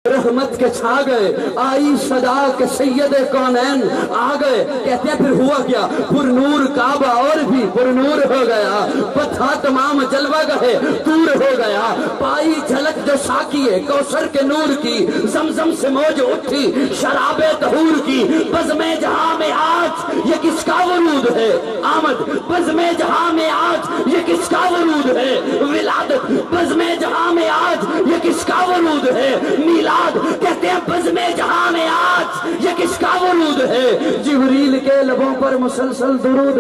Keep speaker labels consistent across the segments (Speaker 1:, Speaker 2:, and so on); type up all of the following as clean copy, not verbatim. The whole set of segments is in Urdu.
Speaker 1: رحمت کے چھا گئے، آئی صدا کے سید کونین آ گئے۔ کہتے ہیں پھر ہوا کیا؟ پر نور کعبہ اور بھی پر نور ہو گیا، پتھا تمام جلوہ گہے دور ہو گیا۔ پائی جھلک جو ساکیے کوثر کے نور کی، زمزم سے موج اٹھی شراب طہور کی۔ بزم جہاں میں آج یہ کس کا ورود ہے آمد، بزم جہاں میں آج یہ کس کا ورود ہے ولادت، بزم جہاں میں آج یہ کس کا ورود ہے میلاد۔ کہتے ہیں بزم جہاں میں آج یہ کس کا ورود ہے؟ جبریل کے لبوں پر مسلسل درود،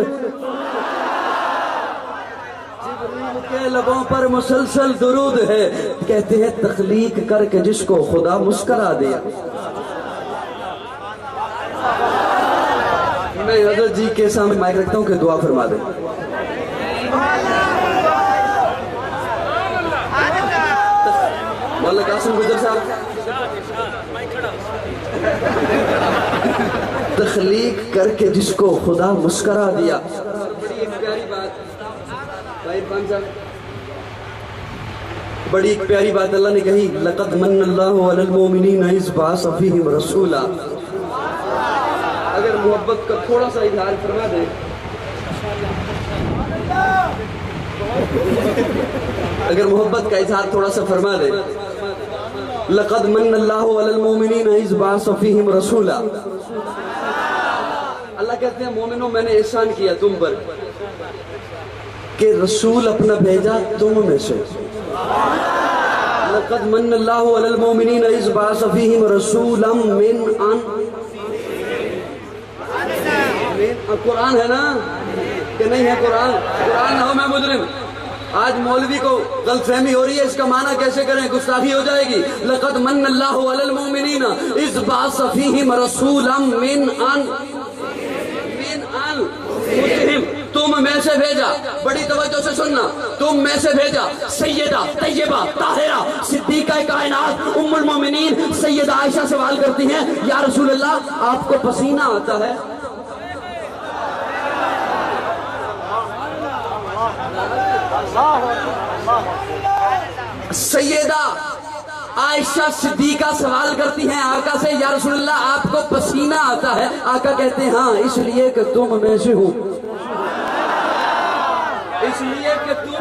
Speaker 1: جبریل کے لبوں پر مسلسل درود ہے۔ کہتے ہیں تخلیق کر کے جس کو خدا مسکرا دیا۔ میں حضرت جی کے سامنے مائک رکھتا ہوں کہ دعا فرما دیں۔ مولانا قاسم گجر صاحب، تخلیق کر کے جس کو خدا مسکرا دیا۔ بڑی ایک پیاری بات بھائی عرفان صاحب، بڑی ایک پیاری بات اللہ نے کہی، لقد من اللہ علی المؤمنین اذ بعث فیہم رسولا۔ اگر محبت کا تھوڑا سا اظہار فرما دیں، اگر محبت کا اظہار تھوڑا سا فرما دیں، لقد من اللہ علی المؤمنین اذ بعث فیہم رسولا۔ اللہ کہتے ہیں مومنوں میں نے احسان کیا تم پر کہ رسول اپنا بھیجا تم میں سے۔ لقد من اللہ علی المؤمنین اذ بعث فیہم رسولا من قرآن ہے نا کہ نہیں ہے؟ قرآن نہ ہو میں مجرم۔ آج مولوی کو غلط فہمی ہو رہی ہے، اس کا معنی کیسے کریں؟ گستاخی ہو جائے گی۔ لقد من اللہ علی المؤمنین اذ بعث فیہم رسولا من انفسہم، تم میں سے بھیجا، بڑی توجہ سے سننا، تم میں سے بھیجا سیدہ طیبہ طاہرہ صدیقہ کائنات ام المومنین سیدہ عائشہ سوال کرتی ہیں، یا رسول اللہ آپ کو پسینہ آتا ہے؟ سیدہ عائشہ صدیقہ سوال کرتی ہیں آقا سے، یا رسول اللہ آپ کو پسینہ آتا ہے؟ آقا کہتے ہیں ہاں، اس لیے کہ تم میں سے ہوں، اس لیے کہ تم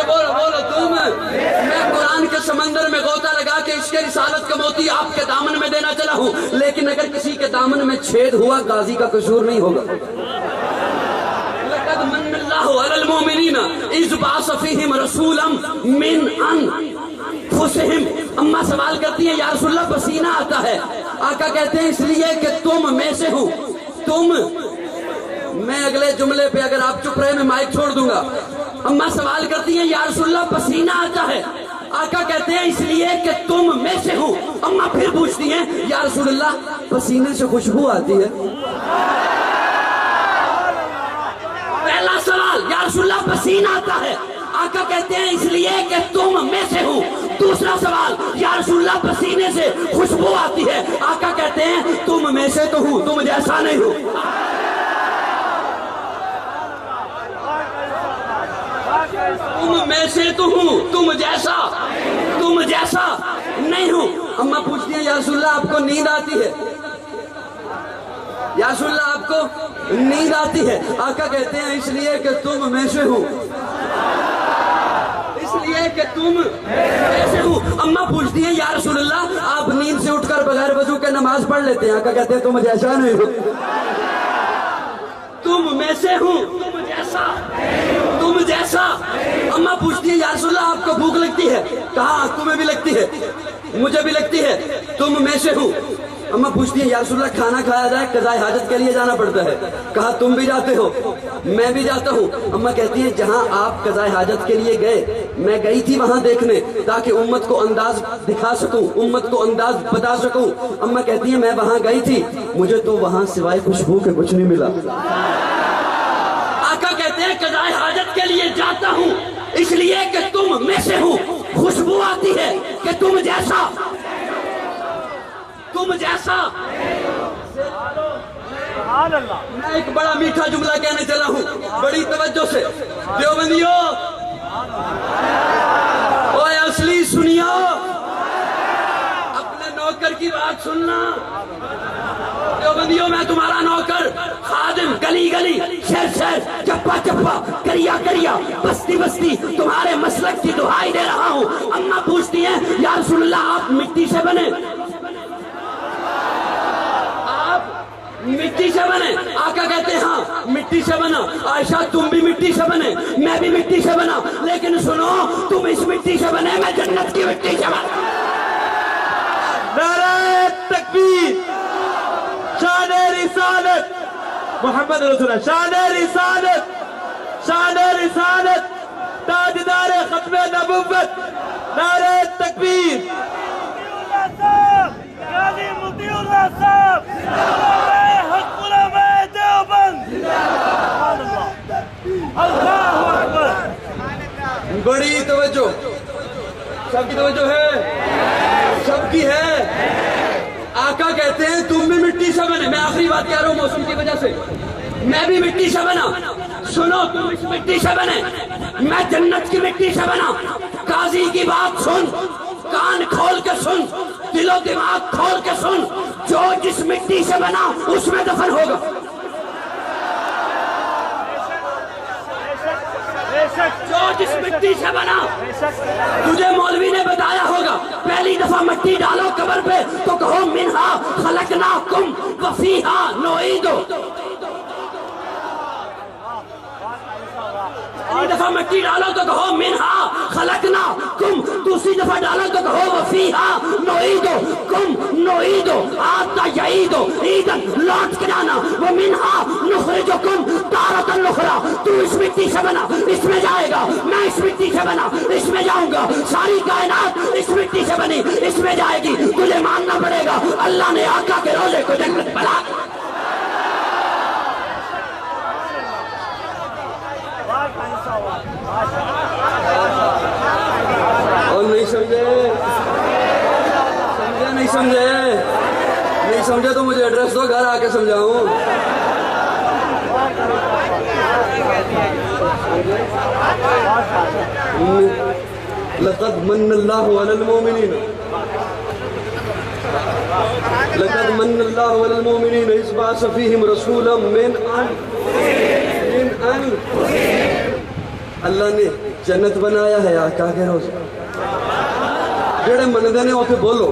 Speaker 1: بولو تم۔ میں قرآن کے سمندر میں غوطہ لگا کے اس کے رسالت کا موتی آپ کے دامن میں دینا چلا ہوں، لیکن اگر کسی کے دامن میں چھید ہوا غازی کا قصور نہیں ہوگا۔ لقد من اللہ علی المؤمنین اذ بعث فیہم رسولا من انفسہم۔ اماں سوال کرتی ہیں یا رسول اللہ پسینہ آتا ہے؟ آقا کہتے ہیں اس لیے کہ تم میں سے ہوں، تم۔ میں اگلے جملے پہ اگر آپ چپ رہے میں مائک چھوڑ دوں گا۔ اماں سوال کرتی ہیں یا رسول اللہ پسینہ آتا ہے؟ آقا کہتے ہیں اس لیے کہ تم میں سے ہوں۔ اماں پھر پوچھتی ہیں یا رسول اللہ پسینے سے خوشبو آتی ہے؟ پہلا سوال یا رسول اللہ پسینہ آتا ہے؟ آقا کہتے ہیں اس لیے کہ تم میں سے ہوں۔ دوسرا سوال یا رسول اللہ پسینے سے خوشبو آتی ہے؟ آقا کہتے ہیں تم میں سے تو ہوں، تم جیسا نہیں ہوں۔ تم میں سے تو ہوں، تم جیسا نہیں ہوں۔ اماں پوچھتی ہیں یا رسول اللہ آپ کو نیند آتی ہے؟ یا رسول اللہ آپ کو نیند آتی ہے؟ آقا کہتے ہیں اس لیے کہ تم میں سے ہوں، اس لیے کہ تم میں سے ہوں۔ اماں پوچھتی ہیں یا رسول اللہ آپ نیند سے اٹھ کر بغیر وضو کے نماز پڑھ لیتے ہیں؟ آقا کہتے ہیں تم جیسا نہیں ہوں، تم میں سے ہوں، تم جیسا۔ اماں پوچھتی ہے یا رسول اللہ آپ کو بھوک لگتی ہے؟ کہا تمہیں بھی لگتی ہے، مجھے بھی لگتی ہے، تم میں سے ہوں۔ اماں پوچھتی ہے یا رسول اللہ کھانا کھایا جائے قضائے حاجت کے لیے جانا پڑتا ہے؟ کہا تم بھی جاتے ہو، میں بھی جاتا ہوں۔ اماں کہتی ہے جہاں آپ قضائے حاجت کے لیے گئے میں گئی تھی وہاں دیکھنے تاکہ امت کو انداز دکھا سکوں، امت کو انداز بتا سکوں۔ اماں کہتی ہے میں وہاں گئی تھی، مجھے تو وہاں سوائے خوشبو کے کچھ نہیں ملا۔ آقا کہتے ہیں قضائے حاجت کے لیے جاتا ہوں اس لیے کہ تم میں سے ہوں، خوشبو آتی ہے کہ تم جیسا میں ایک بڑا میٹھا جملہ کہنے چلا ہوں، بڑی توجہ سے دیوبندیوں اوے اصلی سنیو، کی بات سننا دیوبندیوں، میں تمہارا نوکر خادم، گلی گلی شہر شہر چپا چپا کریا کریا بستی بستی تمہارے مسلک کی دہائی دے رہا ہوں۔ اماں پوچھتی ہیں یا رسول اللہ آپ مٹی سے بنے؟ مٹی سے بنے؟ آقا کہتے ہیں ہاں مٹی سے بنا۔ عائشہ تم بھی مٹی سے بنے، میں بھی مٹی سے بنا، لیکن سنو تم اس مٹی سے بنے، میں جنت کی مٹی سے بنا۔
Speaker 2: نعرہ تکبیر، شان رسالت محمد رسول اللہ، شان رسالت، شان رسالت، تاجدار ختم نبوت، نعرہ تکبیر۔
Speaker 3: غازی مطیع اللہ صاحب، حق علماء دیوبند، اللہ اکبر۔
Speaker 1: بڑی توجہ، سب کی توجہ ہے، سب کی ہے۔ آقا کہتے ہیں تم بھی مٹی سے بنے۔ میں آخری بات کہہ رہا ہوں موسم کی وجہ سے، میں بھی مٹی سے بنا۔ سنو تم اس مٹی سے بنے، میں جنت کی مٹی سے بنا۔ قاضی کی بات سن، کان کھول کے سن، دل و دماغ کھول کے سن، جو جس مٹی سے بنا اس میں دفن ہوگا۔ جو جس مٹی سے بنا، تجھے مولوی نے بتایا ہوگا پہلی دفعہ مٹی ڈالو قبر پہ تو کہو منہا خلقناکم وفیہا نعیدو۔ پہلی دفعہ مٹی ڈالو تو کہو منہا خلقناکم، دوسری دفعہ ڈالو تو کہو وفیہا نعیدو کم نعیدو آتا یعیدو عیدن، لوٹ کے جانا، ومنہا نخرجکم تارۃ اخری۔ تو اس مٹی سے بنا، اس میں جائے گا، میں اس مٹی سے بنا، اس میں جاؤں گا، ساری کائنات اس مٹی سے بنی، اس میں جائے گی۔ تجھے ماننا پڑے گا اللہ نے آقا کے روزے کو جنت بنا۔ اور نہیں سمجھے؟ سمجھے نہیں سمجھے؟ نہیں سمجھے تو مجھے ایڈریس دو، گھر آ کے سمجھاؤں۔ لقد من اللہ علی المؤمنین، لقد من اللہ علی المؤمنین اذ بعث فیہم رسولا من اللہ نے جنت بنایا ہے آقا کے روزے۔ جڑے مندے نے اوتھے بولو،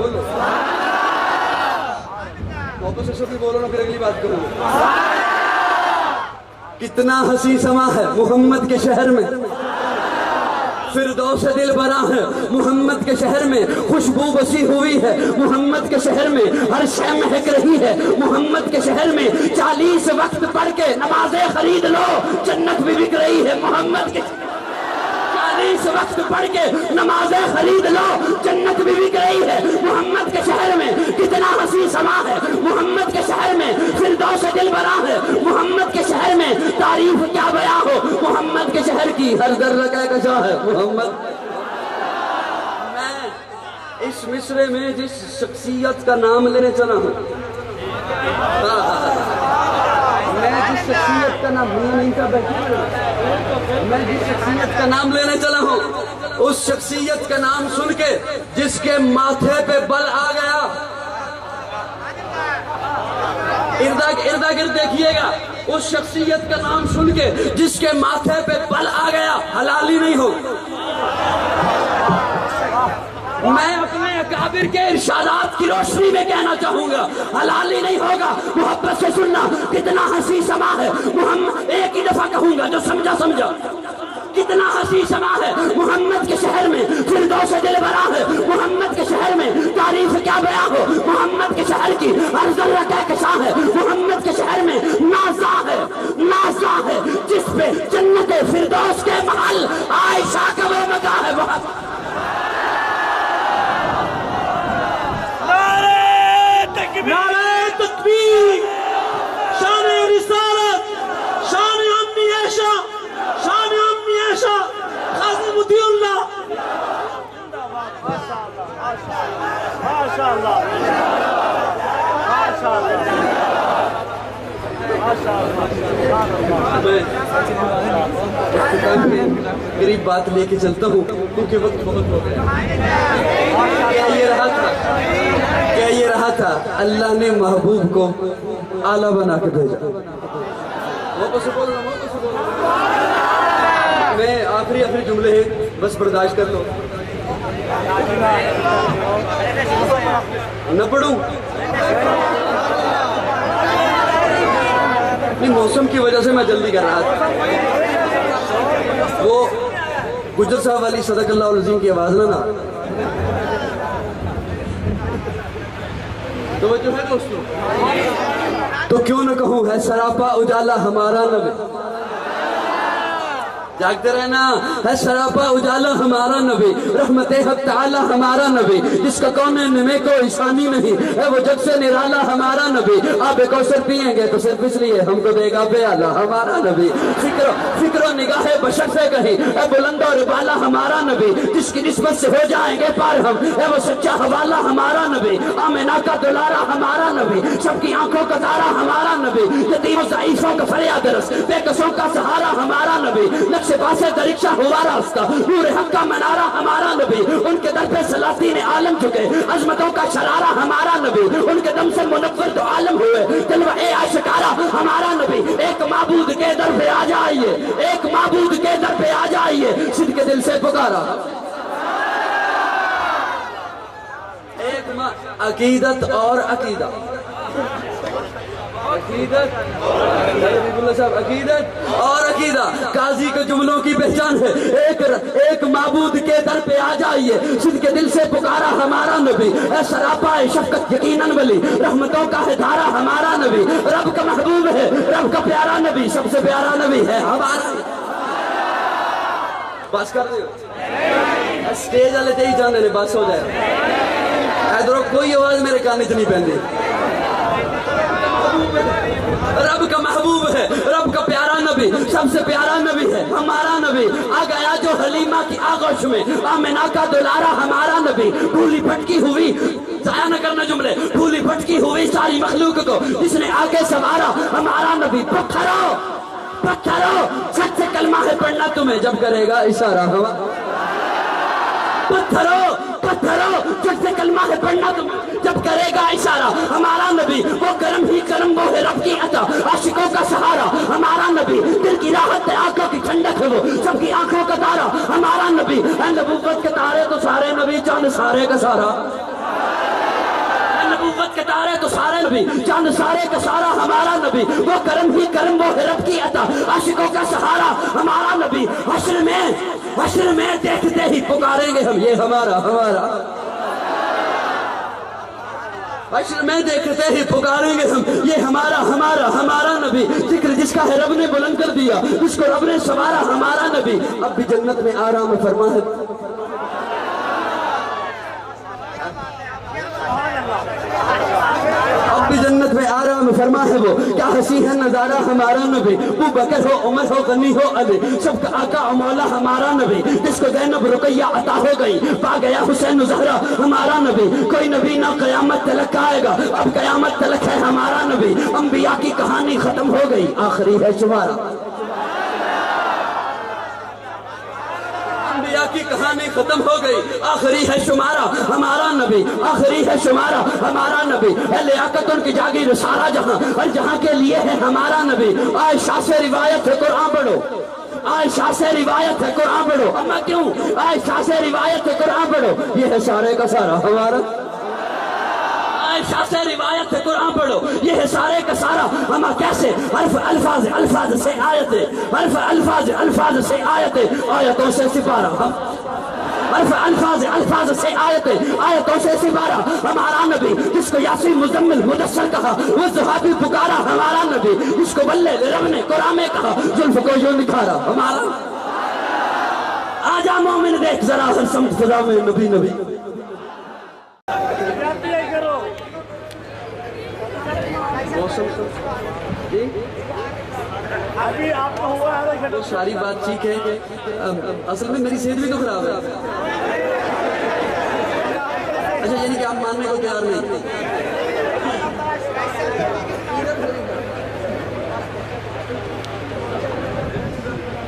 Speaker 1: واپس سے بھی بولو نا، پھر اگلی بات کروں۔ کتنا حسین سما ہے محمد کے شہر میں، فردوس دل برا ہے محمد کے شہر میں، خوشبو بسی ہوئی ہے محمد کے شہر میں، ہر شے مہک رہی ہے محمد کے شہر میں۔ 40 وقت پڑھ کے نمازیں خرید لو، جنت بھی بک رہی ہے محمد کے 40 وقت پڑھ کے نمازیں خرید لو، جنت بھی بک رہی ہے محمد کے شہر میں۔ کتنا حسین سما ہے محمد کے شہر میں، فردوس دل برا ہے محمد کے شہر میں، تعریف کیا بیاں ہو محمد کے شہر کی، ہر ذرہ کہکشاں ہے محمد۔ میں اس مصرے میں جس شخصیت کا نام لینے چلا ہوں، میں جس شخصیت کا نام میں جس شخصیت کا نام لینے چلا ہوں، اس شخصیت کا نام سن کے جس کے ماتھے پہ بل آ گیا، اردا گرد دیکھیے گا، اس شخصیت کا نام سن کے جس کے ماتھے پہ بل آ گیا حلالی نہیں ہو۔ میں اپنے اکابر کے ارشادات کی روشنی میں کہنا چاہوں گا، حلالی نہیں ہوگا۔ محبت سے سننا، کتنا حسین سما ہے محمد، ایک ہی دفعہ کہوں گا جو سمجھا سمجھا۔ کتنا حسین سما ہے محمد کے شہر میں، فردوس دل برا ہے محمد کے شہر میں، تعریف کیا بیاں ہو محمد کے شہر کی، ہر ذرہ کہکشاں ہے محمد کے شہر میں۔ نازا ہے جس پہ جنت فردوس کے محل عائشہ کا وہ مقام ہے۔
Speaker 2: نعرہ تکبیر، شان رسالت، شان امی عائشہ، شان امی عائشہ، غازی مطیع اللہ۔
Speaker 3: ماشاء اللہ، ماشاء اللہ،
Speaker 1: میں قریب بات لے کے چلتا ہوں کیونکہ وقت بہت ہو گیا۔ کیا یہ رہا اللہ نے محبوب کو آلہ بنا کے بھیجا. میں آخری جملے ہیں, بس برداشت کر لو. نہ پڑھوں موسم کی وجہ سے میں جلدی کر رہا تھا. وہ گجر صاحب والی صدق اللہ العظیم کی آواز نا توجہ ہے دوستو. تو کیوں نہ کہوں ہے سراپا اجالا ہمارا نبی. جاگتے رہنا. ہے سراپا اجالا ہمارا نبی, رحمت حق تعالی ہمارا نبی, جس کا کونین میں کوئی ثانی نہیں ہے, وہ جگ سے نرالا ہمارا نبی. آب کوثر پیئیں گے تو صرف اس لیے ہم کو دے گا پیالہ ہمارا نبی. فکر و نگاہ بشر سے کہیں ہے بلند اور بالا ہمارا نبی, جس کی نسبت سے ہو جائیں گے پار ہم, ہے وہ سچا حوالہ ہمارا نبی. آمنہ کا دلارا ہمارا نبی, سب کی آنکھوں کا تارا ہمارا نبی, یتیم و ضعیفوں کا فریاد رس, بے کسوں کا سہارا ہمارا نبی. نقش پاسے درکشہ ہوا راستہ, نور حق کا منارہ ہمارا نبی. ان کے در پہ سلاطین عالم چکے, عظمتوں کا شرارہ ہمارا نبی. ان کے دم سے منور تو عالم ہوئے, جلوہ عاشقارہ ہمارا نبی. ایک معبود کے در پہ آ جائیے, ایک معبود کے در پہ آ جائیے, صدق کے دل سے پکارا. ایک عقیدت اور عقیدہ, عقیدت اور عقیدہ قاضی کے جملوں کی پہچان ہے. ایک معبود کے در پہ آ جائیے, صدق کے دل سے پکارا ہمارا نبی. ہے سراپا شفقت یقیناً ولی, رحمتوں کا ہے دھارا ہمارا نبی. رب کا محبوب ہے, رب کا پیارا نبی, سب سے پیارا نبی ہے ہمارا. بس کر دے, اسٹیج والے تے ہی جانے نے, بس ہو جائے. ادھر کوئی آواز میرے کان چ نہیں پہنتی. رب کا محبوب ہے, رب کا پیارا نبی, سب سے پیارا نبی ہے ہمارا نبی. آ گیا جو حلیمہ کی آغوش میں, آمنہ کا دلارا ہمارا نبی. بھولی بھٹکی ہوئی, ضائع نہ کرنا جملے, بھولی بھٹکی ہوئی ساری مخلوق کو جس نے آگے سوارا ہمارا نبی. پتھرو پتھرو سچ سے کلمہ ہے پڑھنا تمہیں جب کرے گا اشارہ ہمارا. پتھرو پتھرو جب سے کلمہ ہے پڑھنا تمہیں جب کرے گا اشارہ ہمارا نبی. وہ کرم ہی کرم, وہ ہے رب کی عطا, عاشقوں کا سہارا ہمارا نبی. دل کی راحت ہے, آنکھوں کی ٹھنڈک ہے, وہ سب کی آنکھوں کا تارا ہمارا نبی. اے نبوت کے تارے تو سارے نبی, چاند سارے کا سارا. نبوت کے تارے تو سارے نبی, چاند سارے کا سارا ہمارا نبی. وہ کرم ہی کرم, وہ ہے رب کی عطا, عاشقوں کا سہارا ہمارا نبی. حشر میں دیکھتے ہی پکاریں گے ہم, یہ ہمارا ہمارا. حشر میں دیکھتے ہی پکاریں گے ہم, یہ ہمارا ہمارا ہمارا نبی. ذکر جس کا ہے رب نے بلند کر دیا, جس کو رب نے سوارا ہمارا نبی. اب بھی جنت میں آرام فرما ہے, اب بھی جنت میں آرام فرما ہے وہ. کیا ہنسی ہے نظارہ ہمارا نبی. ابو بکر ہو, عمر ہو, غنی ہو, علی, سب کا آقا و مولا ہمارا نبی. جس کو زینب رقیہ عطا ہو گئی, پا گیا حسین و زہرا ہمارا نبی. کوئی نبی نہ قیامت تلک آئے گا, اب قیامت تلک ہے ہمارا نبی. انبیاء کی کہانی ختم ہو گئی, آخری ہے شمارا. کی کہانی ختم ہو گئی, آخری ہے شمارا ہمارا نبی. آخری ہے شمارا ہمارا نبی. ہے لیاقت ان کی جاگیر سارا جہاں, ہر جہاں کے لیے ہے ہمارا نبی. عائشہ سے روایت ہے قرآن پڑھو, عائشہ سے روایت ہے قرآن پڑھو. اما کیوں, عائشہ سے روایت ہے قرآن پڑھو, یہ ہے سارے کا سارا ہمارا. عائشہ سے روایت ہے قرآن پڑھو, یہ ہے سارے کا سارا ہما. کیسے حرف الفاظ الفاظ سے آیت, حرف الفاظ الفاظ سے آیت, آیتوں سے سپارہ. حرف الفاظ الفاظ سے آیت, آیتوں سے سپارہ ہمارا نبی. جس کو یاسین مزمل مدثر کہا, وہ صحابی پکارا ہمارا نبی. جس کو بلے رب نے قرآن میں کہا, زلف کو یوں نکھارا ہمارا. آجا مومن دیکھ ذرا ہر سمت فضا میں نبی نبی.
Speaker 3: ابھی آپ کو ہوا ہے
Speaker 1: تو ساری بات ٹھیک ہے, اصل میں میری صحت بھی تو خراب ہے. اچھا یعنی کہ آپ ماننے کو تیار نہیں.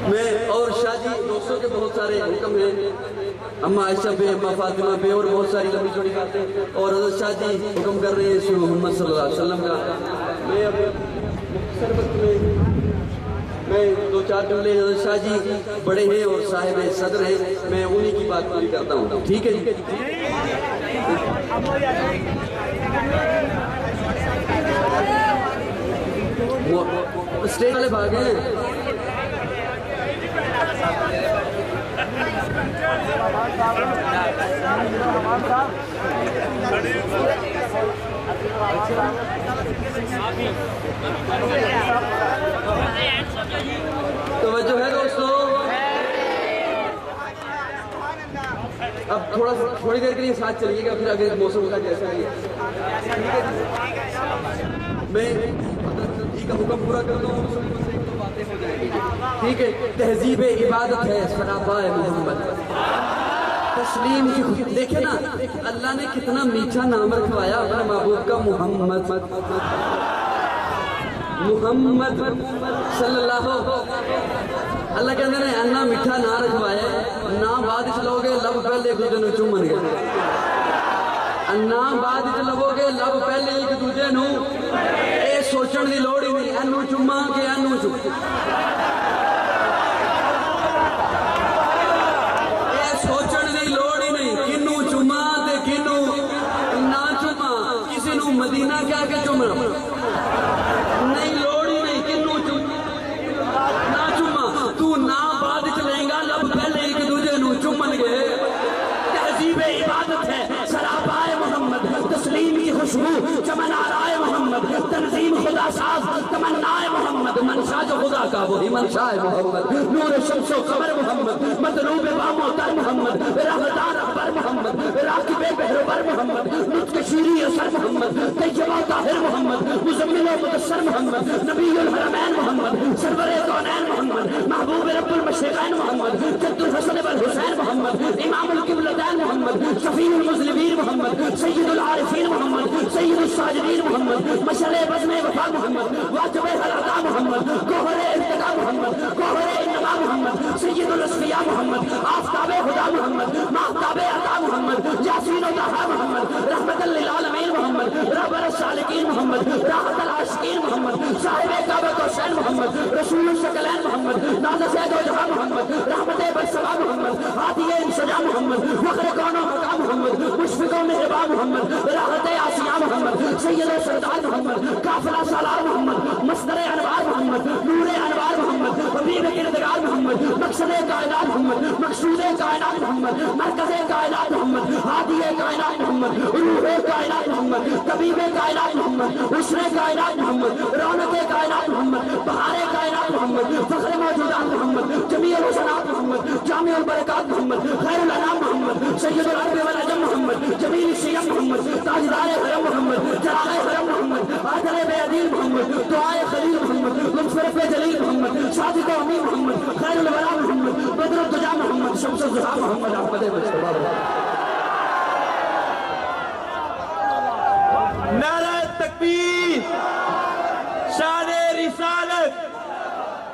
Speaker 1: میں اور شاہ جی دوستوں کے بہت سارے حکم ہیں, اما عائشہ پہ، اما فاطمہ پہ، اور بہت ساری لمبی چوڑی باتیں. اور حضرت شاہ جی حکم کر رہے ہیں شیخ محمد صلی اللہ علیہ وسلم کا. میں اب مختصر وقت میں دو چار جملے، حضرت شاہ جی بڑے ہیں اور صاحب صدر ہیں، میں انہی کی بات پوری کرتا ہوں. ٹھیک ہے جی. وہ اسٹیج والے بھاگ ہیں. توجہ ہے دوستو. اب تھوڑی دیر کے لیے ساتھ چلیے گا، پھر اگر موسم کا جیسا ہے میں کا حکم پورا کرتا ہوں، تو باتیں ہو جائیں گی. ٹھیک ہے. تہذیب عبادت ہے سراپا محمد. تسلیم کی دیکھیں نا، اللہ نے کتنا میٹھا نام رکھوایا اپنے محبوب کا، محمد محمد صلی اللہ. اللہ کہتے ہیں انا میٹھا نام رکھوایا، نام بعد چلو گے لب پہلے ایک دوجے نو چومن گے. انا بعد چلو گے لب پہلے ایک دوجے نو، اے سوچن دی لوڑ ہی نہیں، اینو چوما کہ اینو چوما. مدینہ کیا کہ چمنا نہیں، لوڑ ہی نہیں، کنوں نہ چما. تو نہ بعد چلیں گا لب پہلے ایک دوجے نو چمن گے. تہذیب عبادت ہے سراپائے محمد، تسلیم کی خوشبو چمن آرائے محمد، تنظیم خدا ساز تمنائے محمد، منشا جو خدا کا وہی منشا ہے محمد. نور شمس و قمر محمد، مطلوب بام و تر محمد، راہدار اکبر محمد، راکب بہروبر محمد، نطق شیری اثر محمد، طیب و طاہر محمد، مزمل و مدثر محمد، نبی الحرمین محمد، سرور کونین محمد، محبوب رب المشرقین محمد، جد الحسن والحسین محمد، امام القبلتین محمد، شفیع المذنبین محمد، سید العارفین محمد، سید الساجدین محمد، مشعل بزم وفا محمد، واجب حلاقہ محمد، گوہر ارتقا محمد، گوہر انما محمد، سید الاصفیاء محمد، آفتاب خدا محمد، ماہتاب عطا محمد، یاسین و طہا محمد، رحمت للعالمین محمد، رہبر السالکین محمد، راحت العاشقین محمد، صاحب کعبۃ حسین محمد، رسول الشکلین محمد، ناز سید و جہاں محمد، رحمت برسوا محمد، ہادی انسجا محمد، فخر کون و مقام محمد، مشفق و مہربان محمد، راحت آسیہ محمد، سید و سردار محمد، قافلہ سالار محمد، مصدر انوار محمد، نور انوار محمد، حبیب کردگار محمد، مقصد کائنات محمد، مقصود کائنات محمد، مرکز کائنات محمد، ہادی کائنات محمد، روح کائنات محمد، طبیب کائنات محمد، حسن کائنات محمد، رونق کائنات محمد، بہار کائنات محمد، فخر موجودات محمد، جمیع الحسنات محمد، جامع البرکات محمد، خیر الانام محمد، سید العرب والعجم محمد، جمیل الشیم محمد، تاجدار حرم محمد، جلال حرم محمد، عادل بے عدیل محمد، دعائے خلیل محمد، لطف رب جلیل محمد، صادق و امین محمد، خیر الورا محمد، بدر الدجا محمد، شمس الضحا محمد، احمد مصطفیٰ.
Speaker 2: نعرہ تکبیر، شان رسالت،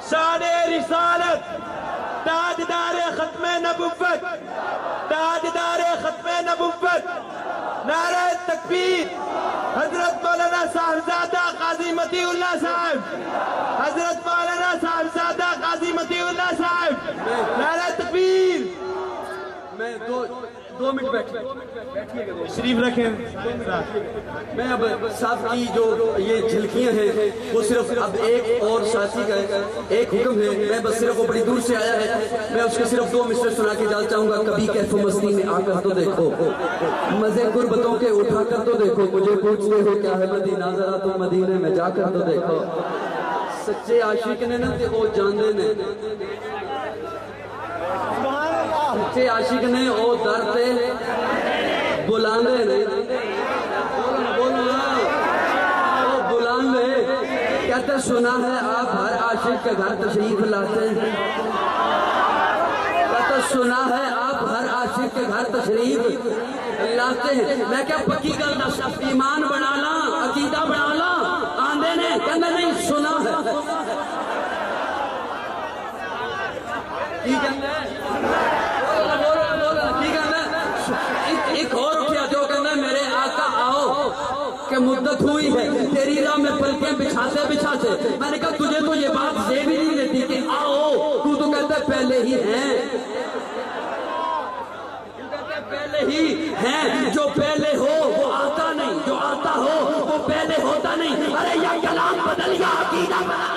Speaker 2: شان رسالت، تاجدار ختم نبوت، تاجدار ختم نبوت. نعرہ تکبیر. حضرت مولانا صاحبزادہ قاضی مطیع اللہ صاحب، حضرت مولانا صاحبزادہ قاضی مطیع اللہ صاحب. نعرہ تکبیر.
Speaker 1: میں دو منٹ بیٹھیے گا،
Speaker 2: شریف رکھیں.
Speaker 1: میں اب صاحب کی جو یہ جھلکیاں ہیں وہ صرف اب ایک اور ساتھی کا ایک حکم ہے. میں بس صرف وہ بڑی دور سے آیا ہے، میں اس کے صرف 2 مصرے سنا کے جانا چاہوں گا. کبھی کیف مستی میں آ کر تو دیکھو، مزے غربتوں کے اٹھا کر تو دیکھو، مجھے پوچھتے ہو کیا ہے مدینہ، ذرا تم مدینے میں جا کر تو دیکھو. سچے عاشق نے نا تے وہ جاندے نے، سچے عاشق نے او در تے بلاندے نے، بولنا او بلاندے. کہتے سنا ہے آپ ہر عاشق کے گھر تشریف لاتے ہیں، کہتے سنا ہے آپ ہر عاشق کے گھر تشریف لاتے ہیں. میں کیا پکی گل دس، ایمان بنا لا، عقیدہ بنا لا، آندے نے کہنا نہیں سنا ہے. ٹھیک ہے مدت ہوئی ہے تیری راہ میں پلکیں بچھاتے بچھاتے. میں نے کہا تجھے تو یہ بات زیب ہی نہیں دیتی کہ آؤ, تو کہتا ہے پہلے ہی ہیں. پہلے ہی ہیں. جو پہلے ہو وہ آتا نہیں, جو آتا ہو وہ پہلے ہوتا نہیں. ارے یہ کلام بدل گیا, عقیدہ بدل